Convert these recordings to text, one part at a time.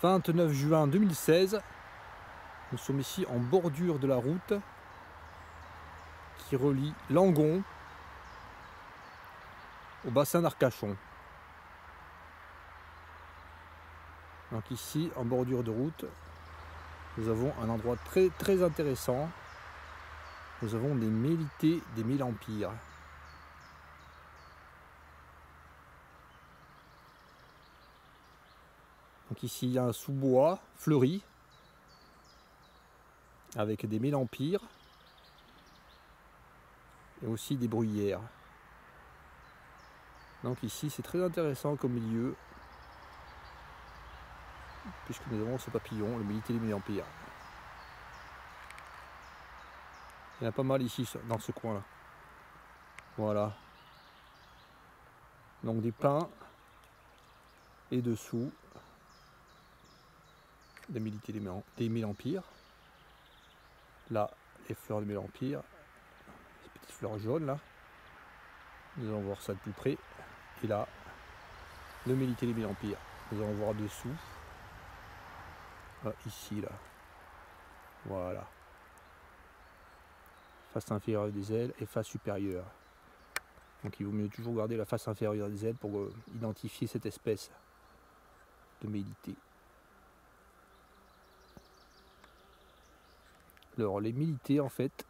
29 juin 2016. Nous sommes ici en bordure de la route qui relie Langon au bassin d'Arcachon. Donc ici, en bordure de route, nous avons un endroit très intéressant. Nous avons des mélités des Mille Empires. Donc ici, il y a un sous-bois fleuri avec des Mille Empires et aussi des bruyères. Donc ici, c'est très intéressant comme milieu puisque nous avons ce papillon, le mélité des Mille Empires. Il y en a pas mal ici dans ce coin là. Voilà. Donc des pins et dessous des mélités des Mille Empires. Là, les fleurs des Mille Empires, ces petites fleurs jaunes là. Nous allons voir ça de plus près. Et là, le mélité des Mille Empires. Nous allons voir dessous. Ici là. Voilà. Face inférieure des ailes et face supérieure. Donc il vaut mieux toujours garder la face inférieure des ailes pour identifier cette espèce de mélité. Alors les mélités en fait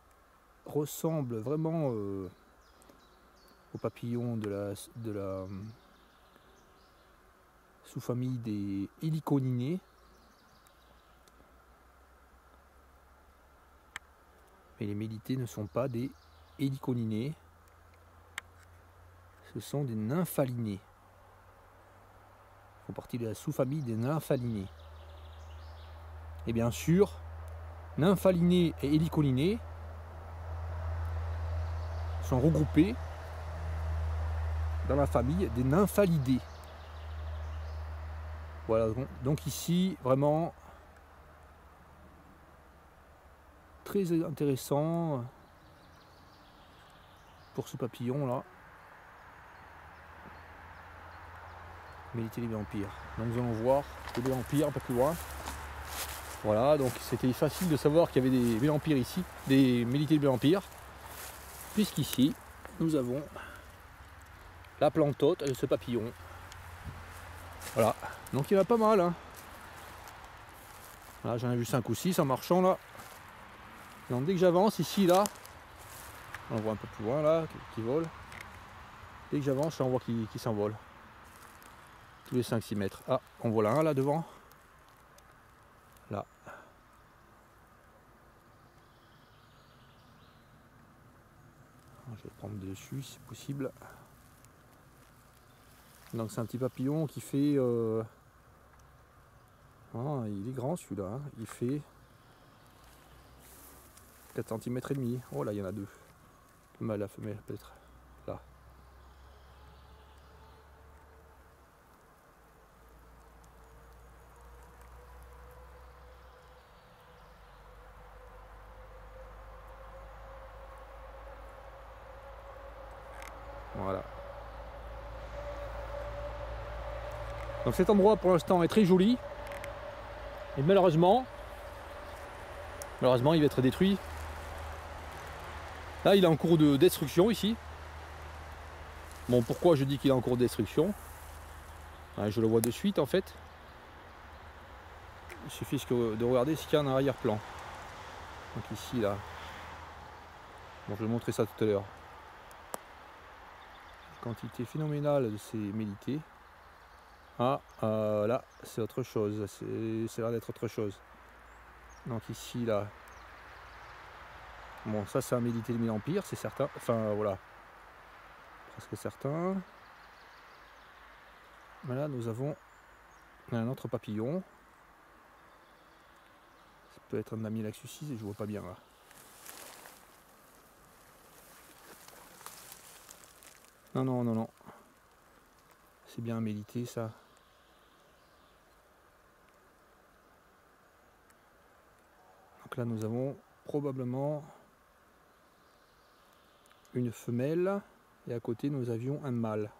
ressemblent vraiment aux papillons de la sous-famille des Heliconinés. Mais les mélités ne sont pas des Heliconinés. Ce sont des Nymphalinés. Ils font partie de la sous-famille des Nymphalinés. Et bien sûr, Nymphalinés et Heliconinés sont regroupés dans la famille des Nymphalidae. Voilà, donc ici, vraiment très intéressant pour ce papillon là. Mélité des Mille Empires. Donc nous allons voir les Mille Empires un peu plus loin. Voilà, donc c'était facile de savoir qu'il y avait des Mille Empires ici, des mélités des Mille Empires, puisqu'ici nous avons la plantote et ce papillon. Voilà, donc il y en a pas mal. Hein. Là, j'en ai vu 5 ou 6 en marchant là. Donc dès que j'avance ici, là, on voit un peu plus loin là, qui vole. Dès que j'avance, on voit qui s'envole. Tous les 5-6 mètres. Ah, on voit un là devant. Là. Je vais prendre dessus si c'est possible. Donc c'est un petit papillon qui fait... Oh, il est grand celui-là. Hein. Il fait 4 cm et demi. Oh là, il y en a deux. Le mâle, la femelle peut-être. Là. Voilà. Donc cet endroit pour l'instant est très joli. Et malheureusement il va être détruit. Là il est en cours de destruction ici. Bon, pourquoi je dis qu'il est en cours de destruction? Je le vois de suite en fait. Il suffit de regarder ce qu'il y a en arrière-plan. Donc ici là. Bon, je vais montrer ça tout à l'heure. Quantité phénoménale de ces mélités. Ah, là, c'est autre chose. C'est l'air d'être autre chose. Donc ici, là. Bon, ça, c'est un mélité des Mille Empires, c'est certain. Enfin, voilà. Presque certain. Mais là, nous avons un autre papillon. Ça peut être un Amylaxussis et je vois pas bien là. Non. C'est bien un mélité, ça. Donc là, nous avons probablement une femelle et à côté, nous avions un mâle.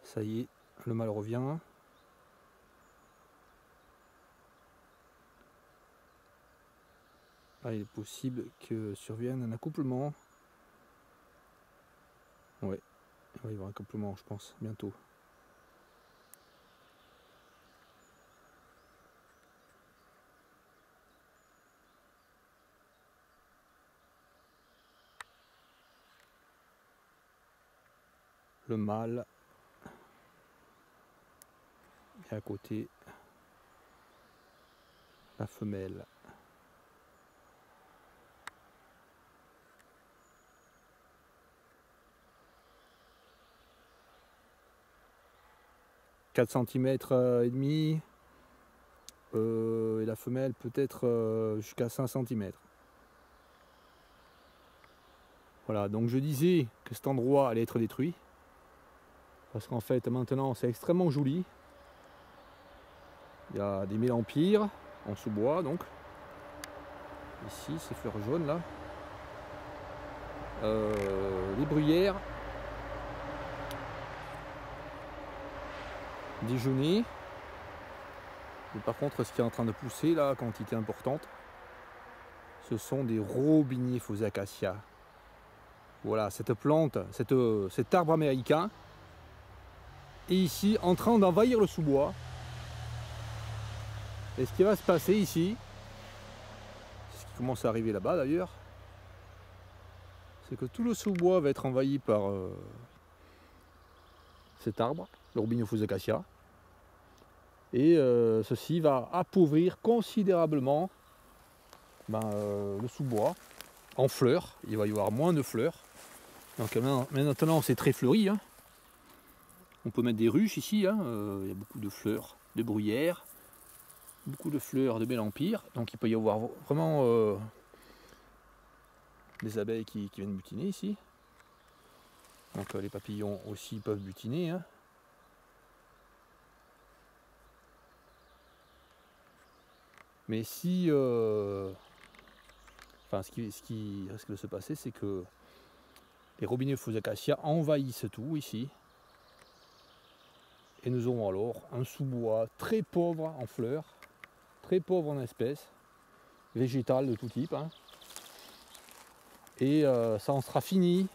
Ça y est, le mâle revient. Là, il est possible que survienne un accouplement. Ouais, il va y avoir un accouplement, je pense, bientôt. Le mâle et à côté la femelle. « 4 cm et demi et la femelle peut-être jusqu'à 5 cm. Voilà, donc je disais que cet endroit allait être détruit. Parce qu'en fait, maintenant, c'est extrêmement joli. Il y a des mélempires en sous-bois, donc. Ici, ces fleurs jaunes, là. Les bruyères. Des genêts. Et par contre, ce qui est en train de pousser, là, quantité importante, ce sont des robiniers faux acacias. Voilà, cette plante, cet arbre américain est ici en train d'envahir le sous-bois. Et ce qui va se passer ici, ce qui commence à arriver là-bas d'ailleurs, c'est que tout le sous-bois va être envahi par cet arbre, le robinet faux acacia. Et ceci va appauvrir considérablement le sous-bois en fleurs. Il va y avoir moins de fleurs. Donc maintenant c'est très fleuri. Hein. On peut mettre des ruches ici. Hein. Il y a beaucoup de fleurs, de bruyères, beaucoup de fleurs de mélempires. Donc il peut y avoir vraiment des abeilles qui viennent butiner ici. Donc les papillons aussi peuvent butiner. Hein. Mais si... Enfin, ce qui risque de se passer, c'est que les robinets faux acacias envahissent tout ici. Et nous aurons alors un sous-bois très pauvre en fleurs, très pauvre en espèces, végétales de tout type. Hein. Et ça en sera fini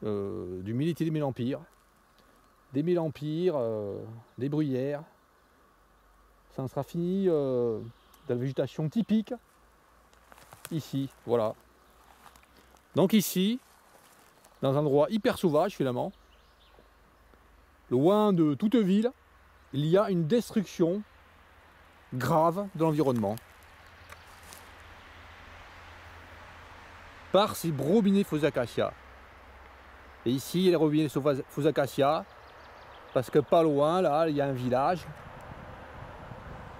du mélité des mélempires, des bruyères. Ça en sera fini de la végétation typique. Ici, voilà. Donc ici, dans un endroit hyper sauvage finalement, loin de toute ville, il y a une destruction grave de l'environnement par ces robinets faux acacias. Et ici, il y a les robinets faux acacias parce que pas loin, là, il y a un village.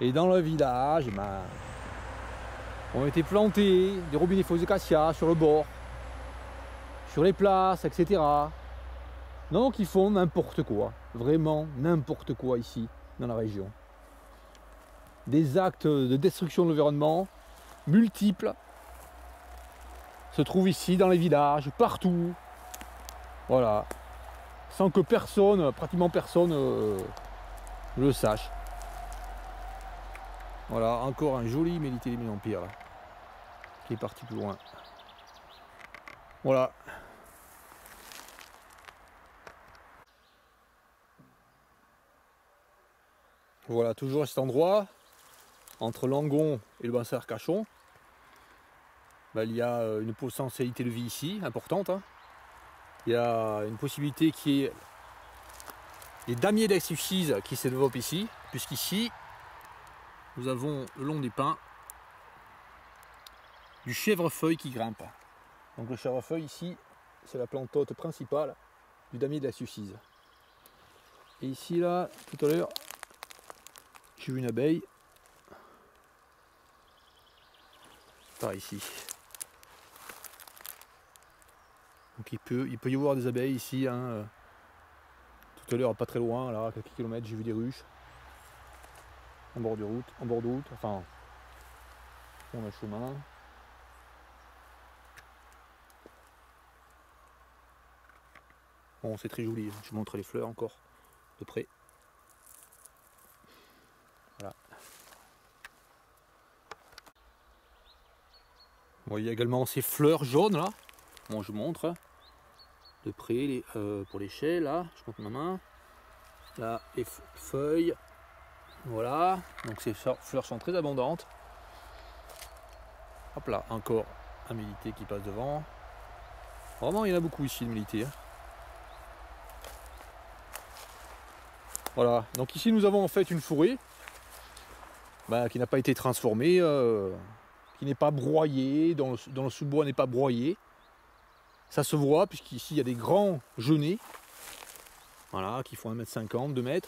Et dans le village, ont été plantés des robinets faux acacias sur le bord, sur les places, etc. Donc ils font n'importe quoi, vraiment n'importe quoi ici, dans la région. Des actes de destruction de l'environnement multiples se trouvent ici, dans les villages, partout. Voilà. Sans que personne, pratiquement personne, le sache. Voilà, encore un joli mélité des mélempires là, qui est parti plus loin. Voilà. Voilà, toujours à cet endroit, entre Langon et le bassin Arcachon, il y a une potentialité de vie ici, importante. Hein. Il y a une possibilité qui est les damiers d'Exucise qui se développent ici, puisqu'ici, nous avons le long des pins du chèvrefeuille qui grimpe. Donc le chèvrefeuille ici, c'est la plante hôte principale du damier de la Sucise. Et ici là, tout à l'heure, j'ai vu une abeille. Par ici. Donc il peut y avoir des abeilles ici. Hein. Tout à l'heure, pas très loin, là, à quelques kilomètres, j'ai vu des ruches. En bord de route, enfin, on a le chemin. Bon, c'est très joli, je vous montre les fleurs encore. de près. Voilà. Bon, il y a également ces fleurs jaunes là. Bon, je vous montre de près pour l'échelle là. Je montre ma main. Là, les feuilles. Voilà. Donc ces fleurs sont très abondantes. Hop là, encore un mélité qui passe devant. Vraiment, il y en a beaucoup ici de mélités. Voilà. Donc ici, nous avons en fait une forêt qui n'a pas été transformée, qui n'est pas broyée, dont le sous-bois n'est pas broyé. Ça se voit, puisqu'ici, il y a des grands genêts. Voilà, qui font 1,50 m, 2 m.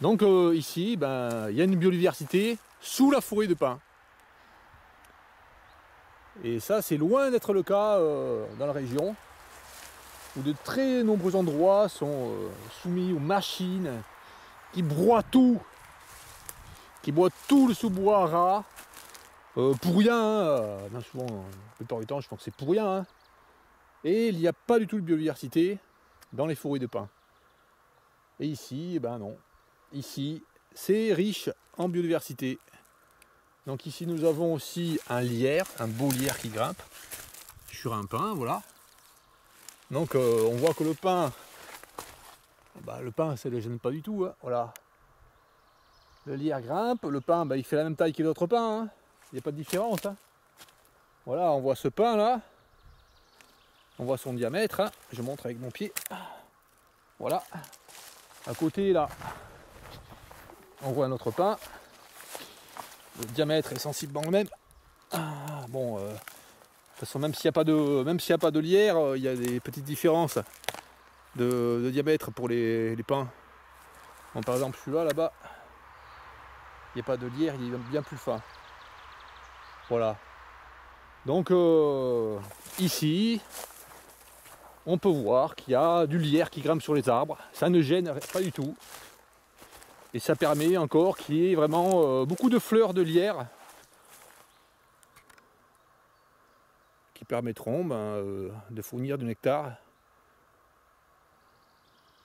Donc ici, il y a une biodiversité sous la forêt de pins. Et ça, c'est loin d'être le cas dans la région, où de très nombreux endroits sont soumis aux machines qui broient tout, le sous-bois ras, pour rien, bien souvent, la plupart du temps, je pense que c'est pour rien. Et il n'y a pas du tout de biodiversité dans les forêts de pins. Et ici, non. Ici, c'est riche en biodiversité. Donc ici, nous avons aussi un lierre, un beau lierre qui grimpe sur un pin, voilà. Donc on voit que le pin, ça ne le gêne pas du tout, voilà. Le lierre grimpe, le pin, il fait la même taille que les autres pins, il n'y a pas de différence. Voilà, on voit ce pin là, on voit son diamètre, je montre avec mon pied. Voilà, à côté là, on voit un autre pin. Le diamètre est sensiblement le même. Bon, de toute façon, même s'il n'y a pas de lierre, il y a des petites différences de diamètre pour les pins. Bon, par exemple, celui-là, là-bas, il n'y a pas de lierre, il est bien plus fin. Voilà. Donc, ici, on peut voir qu'il y a du lierre qui grimpe sur les arbres. Ça ne gêne pas du tout. Et ça permet encore qu'il y ait vraiment beaucoup de fleurs de lierre qui permettront de fournir du nectar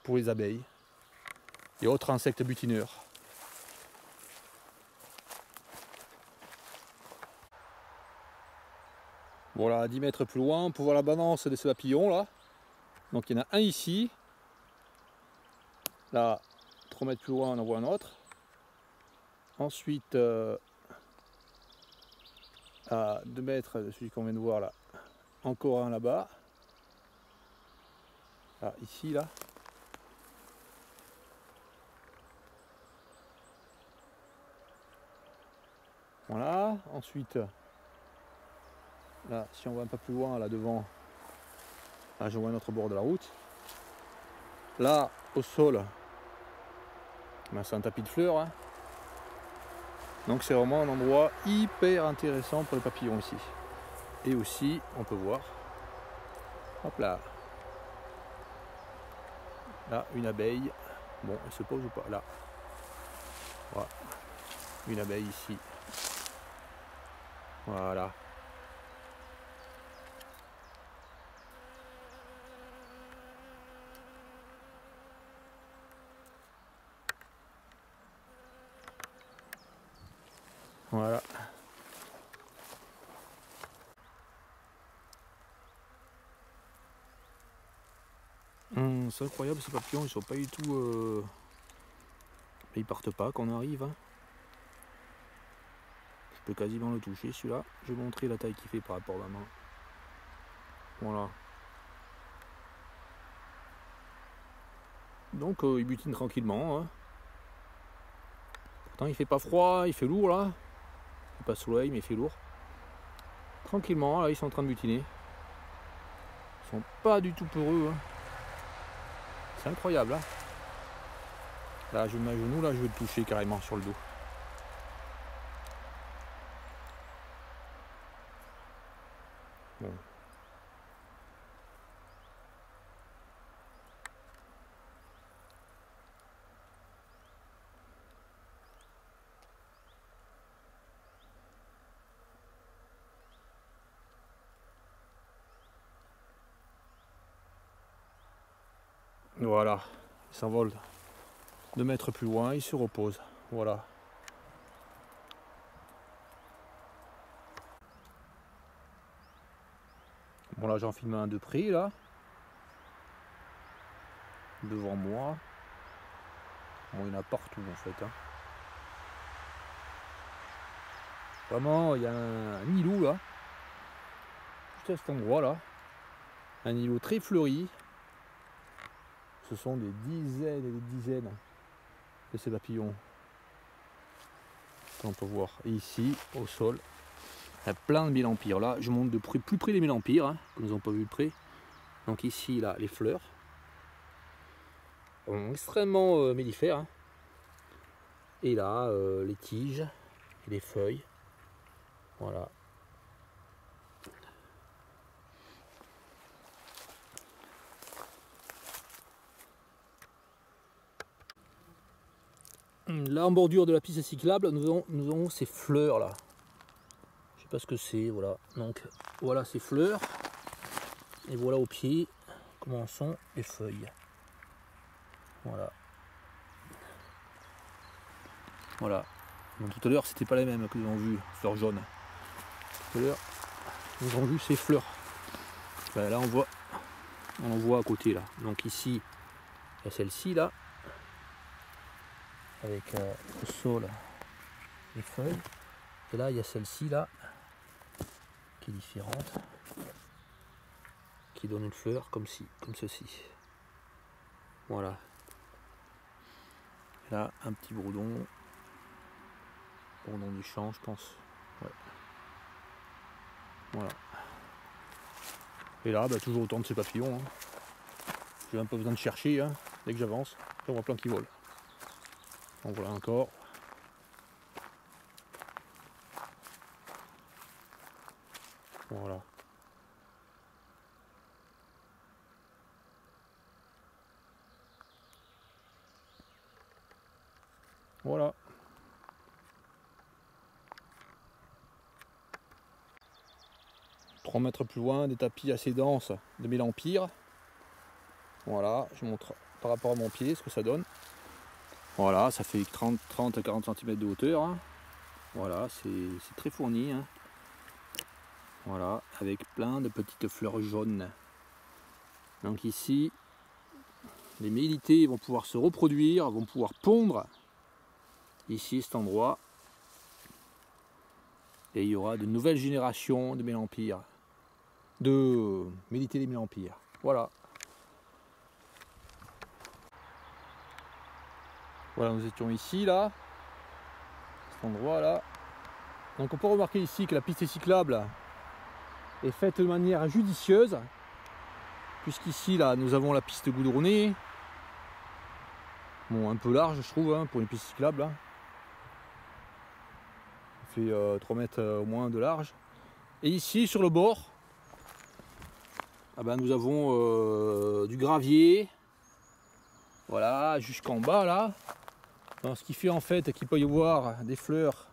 pour les abeilles et autres insectes butineurs. Voilà, à 10 mètres plus loin, on peut voir l'abondance de ces papillons là. Donc il y en a un ici. Là, 3 mètres plus loin, on en voit un autre. Ensuite, à 2 mètres de celui qu'on vient de voir là, encore un là-bas. Là, ici, là. Voilà, ensuite, là, si on va un peu plus loin, là devant, là, je vois un autre bord de la route. Là, au sol, c'est un tapis de fleurs. Donc c'est vraiment un endroit hyper intéressant pour les papillons ici. Et aussi, on peut voir, hop là, là, une abeille. Bon, elle se pose ou pas? Là. Voilà. Une abeille ici. Voilà. Voilà. C'est incroyable, ces papillons, ils sont pas du tout... Ils partent pas quand on arrive. Je peux quasiment le toucher celui-là. Je vais montrer la taille qu'il fait par rapport à la main. Voilà. Donc il butine tranquillement. Pourtant il fait pas froid, il fait lourd là. Il fait pas soleil mais il fait lourd. Tranquillement, là ils sont en train de butiner. Ils sont pas du tout peureux. C'est incroyable. Là je mets un genou, là je vais le toucher carrément sur le dos. Bon. Voilà, Il s'envole 2 mètres plus loin, il se repose. Voilà. Bon là j'en filme un de près là. Devant moi. Bon il y en a partout en fait. Hein. Vraiment il y a un îlot là. Juste à cet endroit là. Un îlot très fleuri. Ce sont des dizaines et des dizaines de ces papillons. On peut voir. Et ici, au sol, il y a plein de mélempires. Là, je monte de plus près des mélempires, hein, que nous n'avons pas vu de près. Donc ici, là, les fleurs. Extrêmement mellifères. Hein. Et là, les tiges et les feuilles. Voilà. Là, en bordure de la piste cyclable, nous avons ces fleurs là. Je sais pas ce que c'est, voilà. Donc voilà ces fleurs. Et voilà au pied comment sont les feuilles. Voilà. Voilà. Donc tout à l'heure, c'était pas les mêmes que nous avons vu, fleurs jaunes. Tout à l'heure, nous avons vu ces fleurs. Ben, là, on en voit à côté là. Donc ici, il y a celle-ci là. Avec au sol les feuilles, et là il y a celle-ci là qui est différente, qui donne une fleur comme ceci. Voilà. Et là un petit bourdon du champ, je pense. Ouais. Voilà. Et là bah, toujours autant de ces papillons. Hein. J'ai un peu besoin de chercher, hein. Dès que j'avance, j'en vois plein qui volent. En voilà encore. Voilà. Voilà. Trois mètres plus loin, des tapis assez denses de mélempires. Voilà, je montre par rapport à mon pied ce que ça donne. Voilà, ça fait 30 à 40 cm de hauteur. Hein. Voilà, c'est très fourni. Hein. Voilà, avec plein de petites fleurs jaunes. Donc ici, les mélités vont pouvoir se reproduire, vont pouvoir pondre. Ici, cet endroit. Et il y aura de nouvelles générations de mélempires. De mélités des mélempires. Voilà. Voilà, nous étions ici, là, cet endroit là. Donc on peut remarquer ici que la piste cyclable est faite de manière judicieuse, puisqu'ici là nous avons la piste goudronnée, bon un peu large je trouve hein, pour une piste cyclable. Hein. Ça fait 3 mètres au moins de large. Et ici sur le bord, ah ben, nous avons du gravier, voilà, jusqu'en bas là. Alors, ce qui fait en fait qu'il peut y avoir des fleurs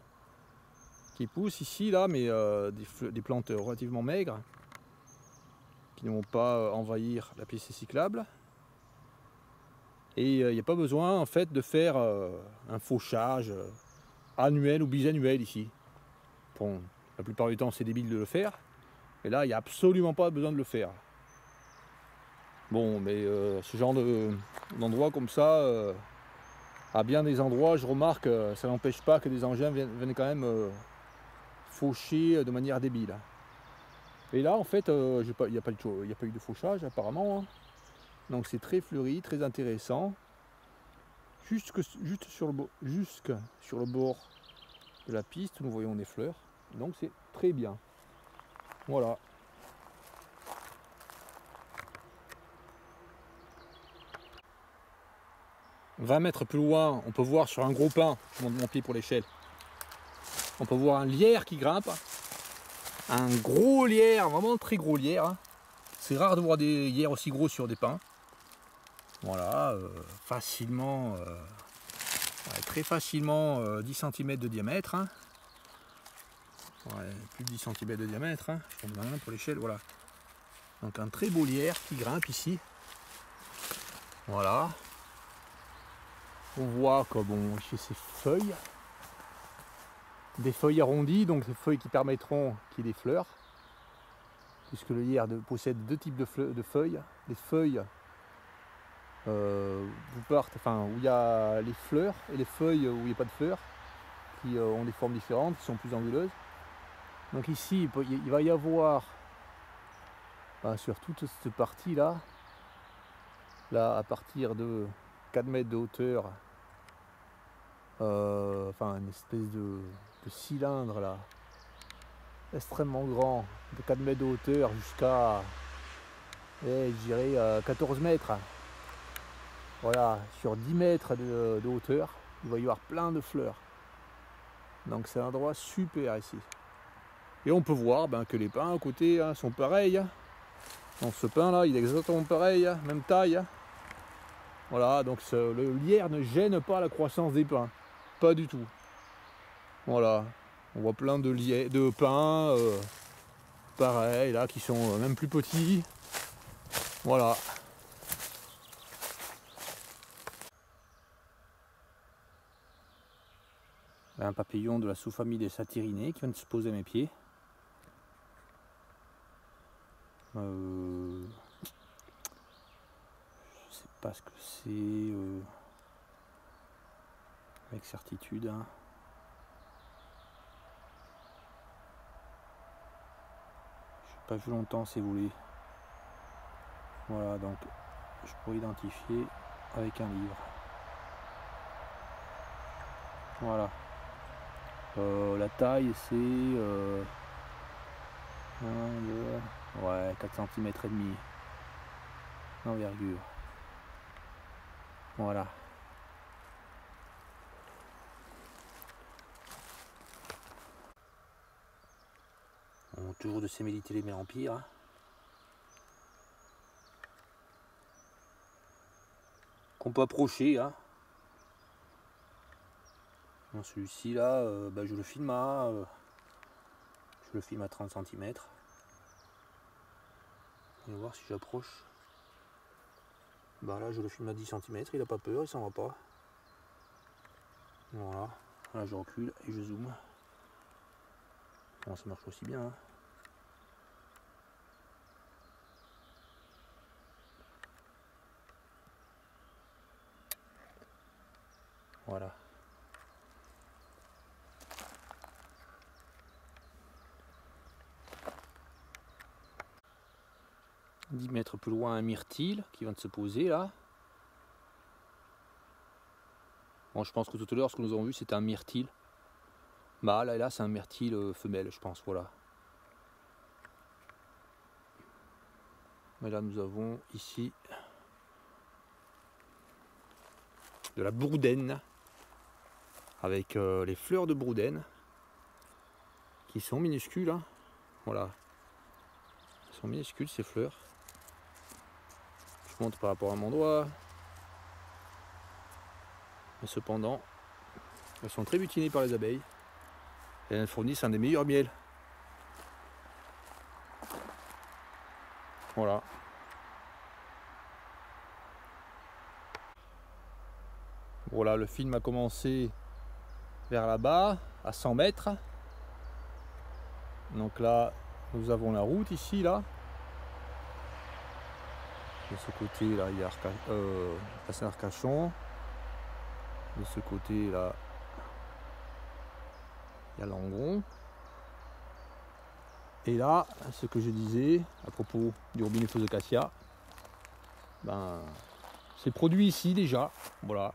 qui poussent ici là, mais des plantes relativement maigres qui ne vont pas envahir la piste cyclable. Et il n'y a pas besoin en fait de faire un fauchage annuel ou bisannuel ici. Bon, la plupart du temps c'est débile de le faire, mais là il n'y a absolument pas besoin de le faire. Bon, mais ce genre d'endroit comme ça, à bien des endroits, je remarque, ça n'empêche pas que des engins viennent quand même faucher de manière débile. Et là, en fait, il n'y a pas eu de fauchage apparemment. Hein. Donc c'est très fleuri, très intéressant. Jusque sur le bord de la piste, nous voyons des fleurs. Donc c'est très bien. Voilà. « 20 mètres plus loin, on peut voir sur un gros pin, je monte mon pied pour l'échelle, on peut voir un lierre qui grimpe, un gros lierre, vraiment très gros lierre. Hein. C'est rare de voir des lierres aussi gros sur des pins. Voilà, facilement, très facilement 10 cm de diamètre. Hein. Ouais, plus de 10 cm de diamètre, hein. Je prends ma main pour l'échelle, voilà. Donc un très beau lierre qui grimpe ici. Voilà. On voit que bon, chez ces feuilles, des feuilles arrondies, donc des feuilles qui permettront qu'il y ait des fleurs, puisque le lierre possède deux types de feuilles. Les feuilles où il y a les fleurs et les feuilles où il n'y a pas de fleurs, qui ont des formes différentes, qui sont plus anguleuses. Donc ici, il va y avoir sur toute cette partie là, à partir de 4 mètres de hauteur, une espèce de cylindre là, extrêmement grand, de 4 mètres de hauteur jusqu'à, je dirais, 14 mètres. Voilà, sur 10 mètres de hauteur, il va y avoir plein de fleurs. Donc c'est un endroit super ici. Et on peut voir que les pins à côté sont pareils. Donc ce pin là, il est exactement pareil, même taille. Voilà, donc le lierre ne gêne pas la croissance des pins. Pas du tout. Voilà, on voit plein de pins pareils là, qui sont même plus petits. Voilà. Un papillon de la sous-famille des satyrinées qui vient de se poser à mes pieds. Je sais pas ce que c'est avec certitude. Hein. Je n'ai pas vu longtemps, si vous voulez. Voilà, donc je pourrais identifier avec un livre. Voilà. La taille c'est 4 cm et demi d'envergure. Voilà. Toujours de sémilité les mélempires. Hein. Qu'on peut approcher. Hein. Celui-ci là, je le filme à 30 cm. On va voir si j'approche. Là je le filme à 10 cm, il n'a pas peur, il s'en va pas. Voilà, là je recule et je zoome. Bon, ça marche aussi bien. Hein. Voilà. « 10 mètres plus loin, un myrtille qui vient de se poser là. Bon, je pense que tout à l'heure, ce que nous avons vu, c'était un myrtille mâle, et là, c'est un myrtille femelle, je pense. Voilà. Mais là, nous avons ici de la bourdaine avec les fleurs de bourdaine qui sont minuscules. Hein. Voilà. Elles sont minuscules ces fleurs. Je montre par rapport à mon doigt. Mais cependant, elles sont très butinées par les abeilles. Et elles fournissent un des meilleurs miels. Voilà. Voilà, le film a commencé vers là-bas, à 100 mètres. Donc là, nous avons la route ici, là. De ce côté, là, il y a Saint-Arcachon. De ce côté, là, il y a Langon. Et là, ce que je disais à propos du robinet faux acacia, c'est produit ici déjà. Voilà.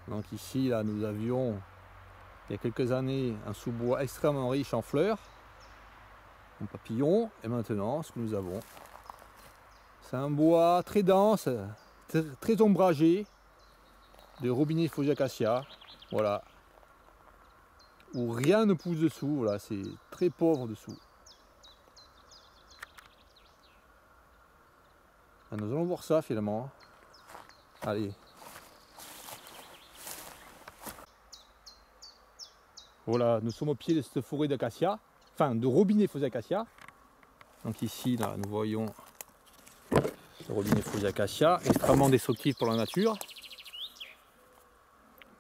Donc ici, là, nous avions, il y a quelques années, un sous-bois extrêmement riche en fleurs, en papillons. Et maintenant, ce que nous avons, c'est un bois très dense, très ombragé, de robinet faux acacia. Voilà. Où rien ne pousse dessous. Voilà, c'est très pauvre dessous. Nous allons voir ça finalement. Allez. Voilà, nous sommes au pied de cette forêt d'acacia, enfin de robinet faux acacia. Donc ici, là, nous voyons le robinet faux acacia, extrêmement destructif pour la nature.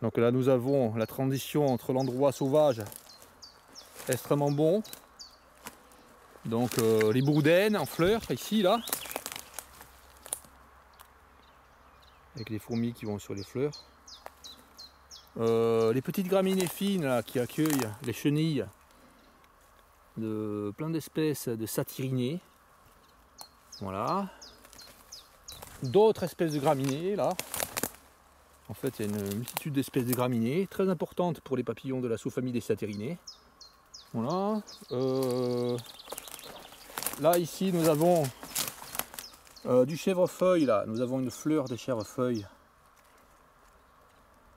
Donc là nous avons la transition entre l'endroit sauvage extrêmement bon. Donc les bourdaines en fleurs ici là. Avec les fourmis qui vont sur les fleurs. Les petites graminées fines là, qui accueillent les chenilles de plein d'espèces de satyrinées. Voilà. D'autres espèces de graminées là. En fait, il y a une multitude d'espèces de graminées, très importantes pour les papillons de la sous-famille des satyrinées. Voilà. Là, ici, nous avons du chèvrefeuille. Là, nous avons une fleur de chèvrefeuille.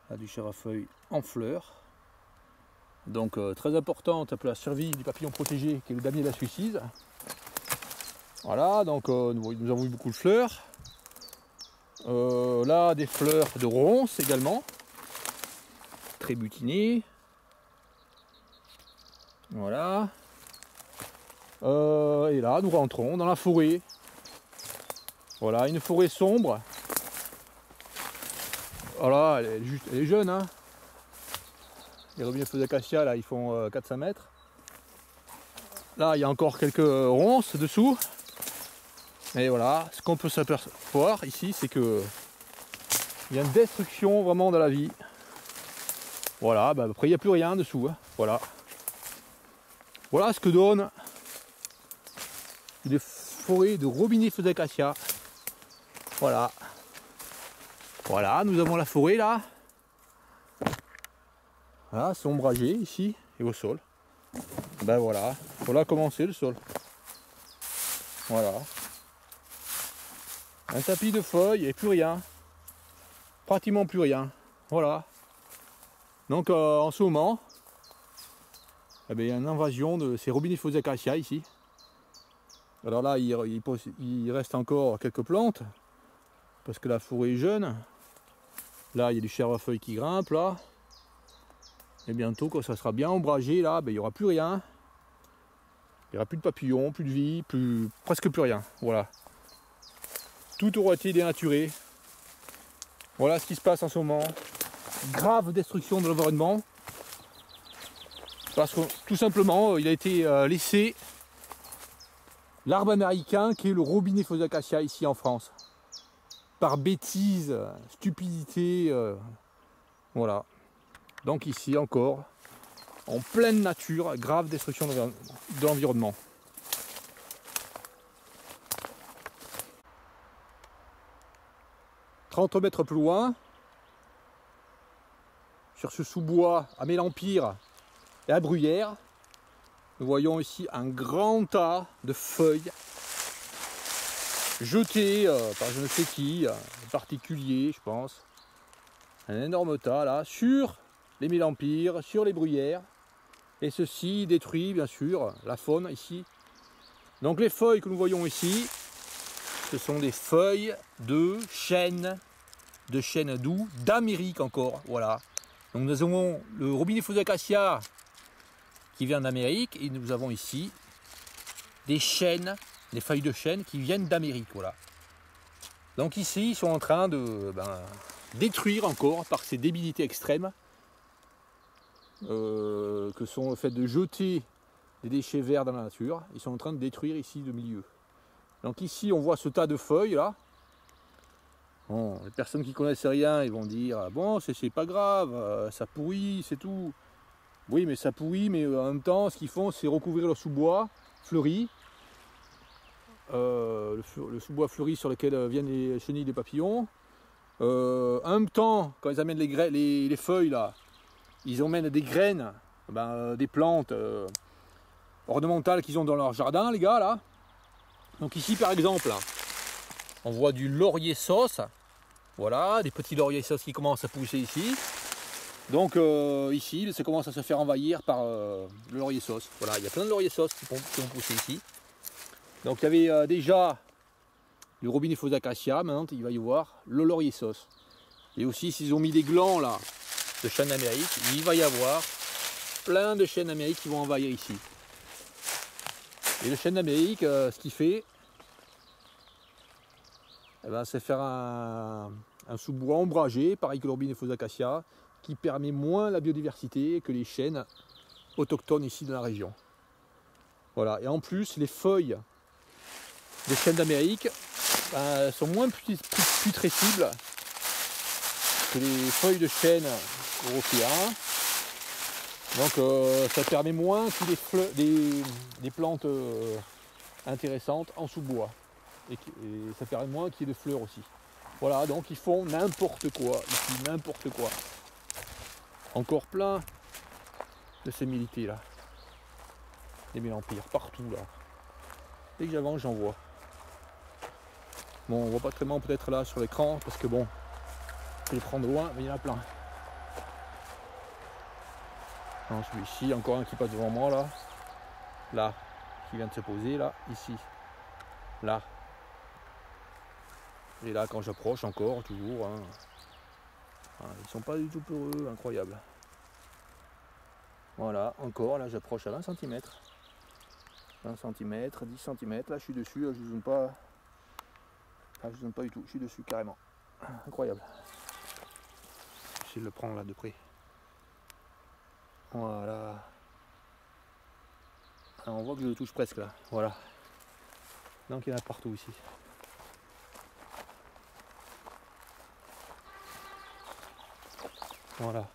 Là, du chèvrefeuille en fleurs. Donc, très importante pour la survie du papillon protégé, qui est le damier de la Suicide. Voilà, donc nous avons eu beaucoup de fleurs. Là, des fleurs de ronces également, très butinées. Voilà. Et là, nous rentrons dans la forêt. Voilà, une forêt sombre. Voilà, elle est jeune. Hein. Les robinets feux d'acacia, là, ils font 4-5 mètres. Là, il y a encore quelques ronces dessous. Et voilà, ce qu'on peut s'apercevoir ici, c'est que il y a une destruction vraiment dans la vie. Voilà, bah après il n'y a plus rien dessous. Hein. Voilà. Voilà ce que donne une forêt de robinets feux d'acacia. Voilà. Voilà, nous avons la forêt là. Voilà, c'est ombragé ici et au sol. Ben voilà, voilà comment c'est le sol. Voilà. Un tapis de feuilles et plus rien. Pratiquement plus rien. Voilà. Donc en ce moment, eh bien, il y a une invasion de ces robinets feux d'acacia ici. Alors là, il reste encore quelques plantes. Parce que la forêt est jeune. Là, il y a du chèvrefeuille qui grimpe là. Et bientôt, quand ça sera bien ombragé, là, ben, il n'y aura plus rien. Il n'y aura plus de papillons, plus de vie, presque plus rien. Voilà. Tout aura été dénaturé. Voilà ce qui se passe en ce moment. Grave destruction de l'environnement. Parce que tout simplement, il a été laissé l'arbre américain qui est le robinet feux d'acacia ici en France. Par bêtise, stupidité. Voilà. Donc ici encore, en pleine nature, grave destruction de l'environnement. « 30 mètres plus loin, sur ce sous-bois à Mélempire et à Bruyères, nous voyons ici un grand tas de feuilles jetées par je ne sais qui, en particulier je pense. Un énorme tas là, sur les Mélempires, sur les Bruyères. Et ceci détruit bien sûr la faune ici. Donc les feuilles que nous voyons ici, ce sont des feuilles de chêne doux d'Amérique encore. Voilà. Donc nous avons le robinet feux d'acacia qui vient d'Amérique et nous avons ici des chênes, des feuilles de chêne qui viennent d'Amérique. Voilà. Donc ici ils sont en train de détruire encore par ces débilités extrêmes que sont le fait de jeter des déchets verts dans la nature. Ils sont en train de détruire ici le milieu. Donc ici on voit ce tas de feuilles là. Bon, les personnes qui connaissent rien, ils vont dire bon c'est pas grave, ça pourrit, c'est tout. Oui mais ça pourrit, mais en même temps ce qu'ils font c'est recouvrir le sous-bois fleuri. Le sous-bois fleuri sur lequel viennent les chenilles des papillons. En même temps, quand ils amènent les feuilles là, ils emmènent des graines, des plantes ornementales qu'ils ont dans leur jardin, les gars là. Donc ici par exemple, là, on voit du laurier sauce. Voilà, des petits lauriers sauce qui commencent à pousser ici. Donc ici, ça commence à se faire envahir par le laurier sauce. Voilà, il y a plein de lauriers sauce qui vont pousser ici. Donc il y avait déjà le robinet feux d'acacia, maintenant il va y avoir le laurier sauce. Et aussi s'ils ont mis des glands là de chêne d'Amérique, il va y avoir plein de chênes d'Amérique qui vont envahir ici. Et le chêne d'Amérique, ce qu'il fait, c'est faire un sous-bois ombragé, pareil que le robinet feux d'acacia, qui permet moins la biodiversité que les chênes autochtones ici dans la région. Voilà, et en plus les feuilles des chênes d'Amérique sont moins putrescibles que les feuilles de chêne européens. Donc ça permet moins qu'il y ait des plantes intéressantes en sous-bois. Et ça permet moins qu'il y ait de fleurs aussi. Voilà, donc ils font n'importe quoi, ici, n'importe quoi. Encore plein de ces millités là. Des mélempires, partout là. Dès que j'avance, j'en vois. Bon, on voit pas tellement peut-être là sur l'écran, parce que bon, je les prends de loin, mais il y en a plein. Non, celui-ci, encore un qui passe devant moi là. Là, qui vient de se poser là, ici. Là. Et là, quand j'approche encore, toujours. Hein. Ils sont pas du tout peureux, incroyable. Voilà, encore, là j'approche à 20 cm. 20 cm, 10 cm, là je suis dessus, là, je ne zoome pas. Là je ne zoome pas du tout, je suis dessus carrément. Incroyable. J'essaie de le prendre là de près. Voilà. Ah, on voit que je le touche presque là, voilà. Donc il y en a partout ici. Voilà.